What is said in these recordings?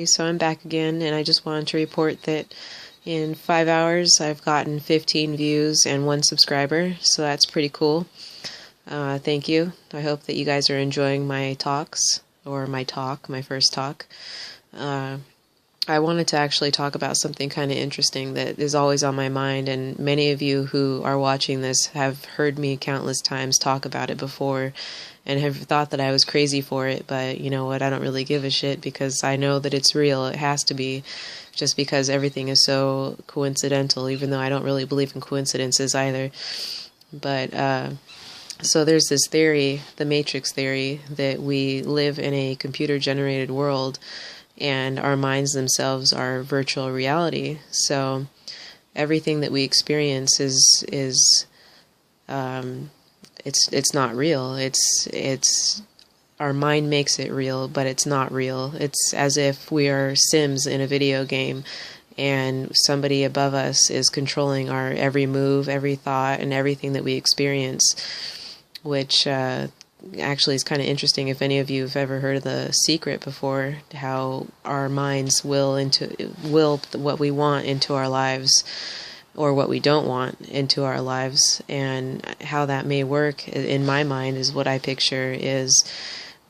So I'm back again, and I just wanted to report that in 5 hours I've gotten 15 views and 1 subscriber, so that's pretty cool. Thank you. I hope that you guys are enjoying my talks, or my first talk. I wanted to actually talk about something kind of interesting that is always on my mind, and many of you who are watching this have heard me countless times talk about it before and have thought that I was crazy for it, but you know what, I don't really give a shit because I know that it's real. It has to be, just because everything is so coincidental, even though I don't really believe in coincidences either. But so there's this theory, the Matrix theory, that we live in a computer-generated world and our minds themselves are virtual reality. So everything that we experience is it's not real. It's our mind makes it real, but it's not real. It's as if we are Sims in a video game and somebody above us is controlling our every move, every thought, and everything that we experience, which actually is kind of interesting. If any of you have ever heard of The Secret before, how our minds will what we want into our lives, or what we don't want into our lives, and how that may work in my mind is what I picture is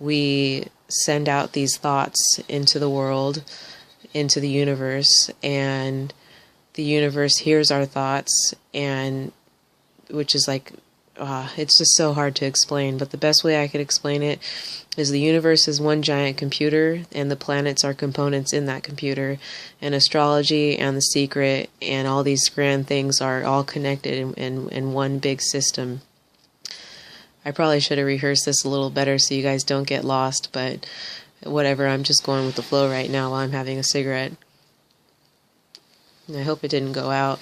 we send out these thoughts into the world, into the universe, and the universe hears our thoughts, and which is like it's just so hard to explain, but the best way I could explain it is the universe is one giant computer, and the planets are components in that computer, and astrology and The Secret and all these grand things are all connected in one big system. I probably should have rehearsed this a little better so you guys don't get lost, but whatever, I'm just going with the flow right now while I'm having a cigarette. And I hope it didn't go out.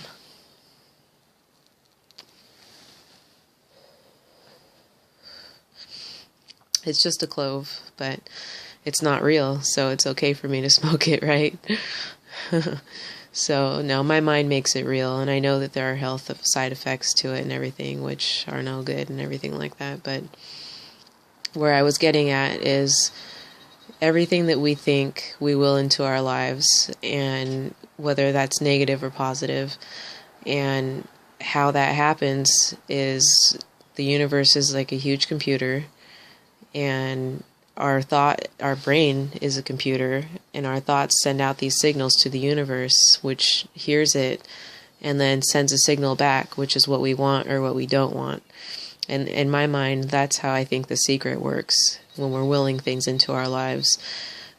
It's just a clove, but it's not real, so it's okay for me to smoke it, right? So, no, my mind makes it real, and I know that there are health side effects to it and everything, which are no good and everything like that, but where I was getting at is everything that we think we will into our lives, and whether that's negative or positive, and how that happens is the universe is like a huge computer, and our brain is a computer, and our thoughts send out these signals to the universe, which hears it and then sends a signal back, which is what we want or what we don't want. And in my mind, that's how I think The Secret works, when we're willing things into our lives.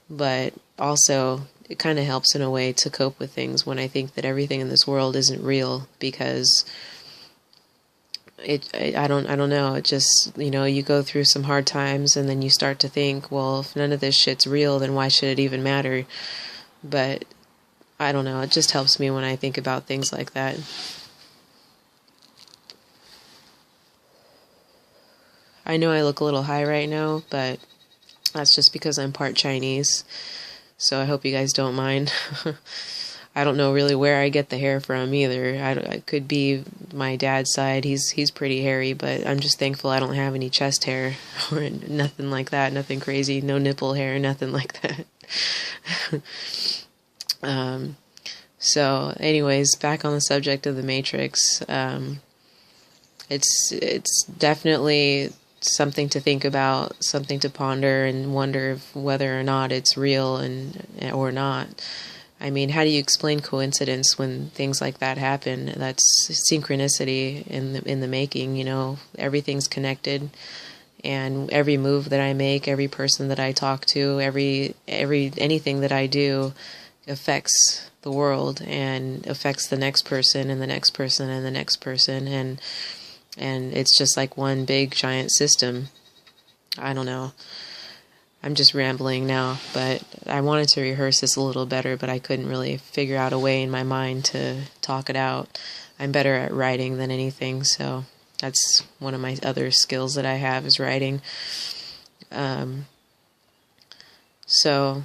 But also, it kind of helps in a way to cope with things when I think that everything in this world isn't real, because I don't know, it just, you know, you go through some hard times and then you start to think, well, if none of this shit's real, then why should it even matter? But I don't know, it just helps me when I think about things like that. I know I look a little high right now, but that's just because I'm part Chinese, so I hope you guys don't mind. I don't know really where I get the hair from either. It could be my dad's side. He's pretty hairy, but I'm just thankful I don't have any chest hair or nothing like that. Nothing crazy. No nipple hair. Nothing like that. So, anyways, back on the subject of the Matrix. It's definitely something to think about, something to ponder and wonder whether or not it's real or not. I mean, how do you explain coincidence when things like that happen? That's synchronicity in the making, you know. Everything's connected, and every move that I make, every person that I talk to, anything that I do affects the world and affects the next person and the next person and the next person, and it's just like one big giant system. I don't know. I'm just rambling now, but I wanted to rehearse this a little better, but I couldn't really figure out a way in my mind to talk it out. I'm better at writing than anything, so that's one of my other skills that I have is writing. So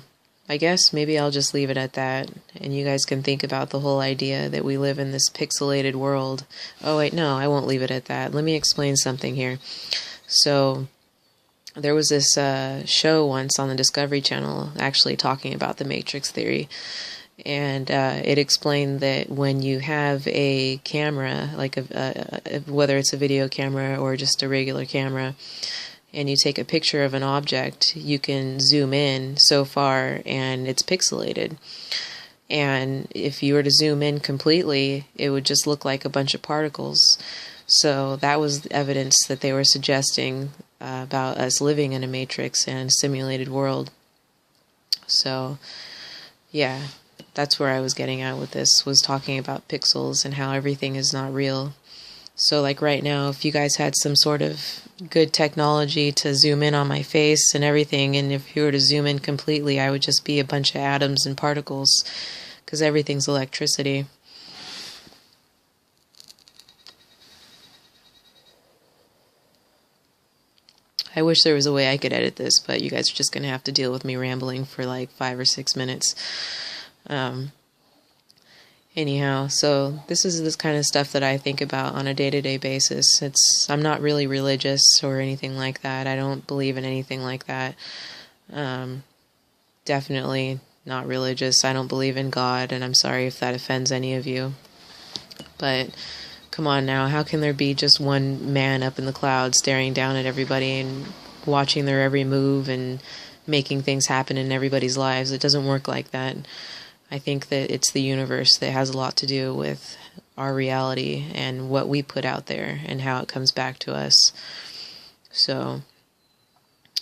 I guess maybe I'll just leave it at that, and you guys can think about the whole idea that we live in this pixelated world. Oh wait, no, I won't leave it at that. Let me explain something here. So There was this show once on the Discovery Channel actually talking about the Matrix theory, and it explained that when you have a camera, like whether it's a video camera or just a regular camera, and you take a picture of an object, you can zoom in so far and it's pixelated. And if you were to zoom in completely, it would just look like a bunch of particles. So that was evidence that they were suggesting about us living in a matrix and a simulated world. So, yeah, that's where I was getting at with this, was talking about pixels and how everything is not real. So, like right now, if you guys had some sort of good technology to zoom in on my face and everything, and if you were to zoom in completely, I would just be a bunch of atoms and particles, because everything's electricity. I wish there was a way I could edit this, but you guys are just going to have to deal with me rambling for like 5 or 6 minutes. Anyhow, so this is this kind of stuff that I think about on a day-to-day basis. I'm not really religious or anything like that. I don't believe in anything like that. Definitely not religious. I don't believe in God, and I'm sorry if that offends any of you. But come on now, how can there be just one man up in the clouds staring down at everybody and watching their every move and making things happen in everybody's lives? It doesn't work like that. I think that it's the universe that has a lot to do with our reality and what we put out there and how it comes back to us. So,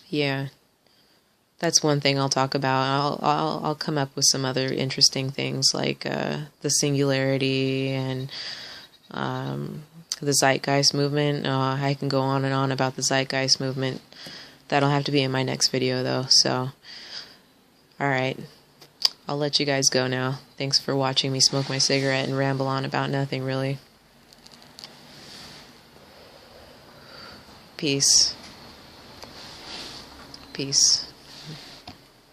yeah, that's one thing I'll talk about. I'll come up with some other interesting things like the singularity and the zeitgeist movement. I can go on and on about the zeitgeist movement. That'll have to be in my next video, though. So, alright. I'll let you guys go now. Thanks for watching me smoke my cigarette and ramble on about nothing, really. Peace. Peace.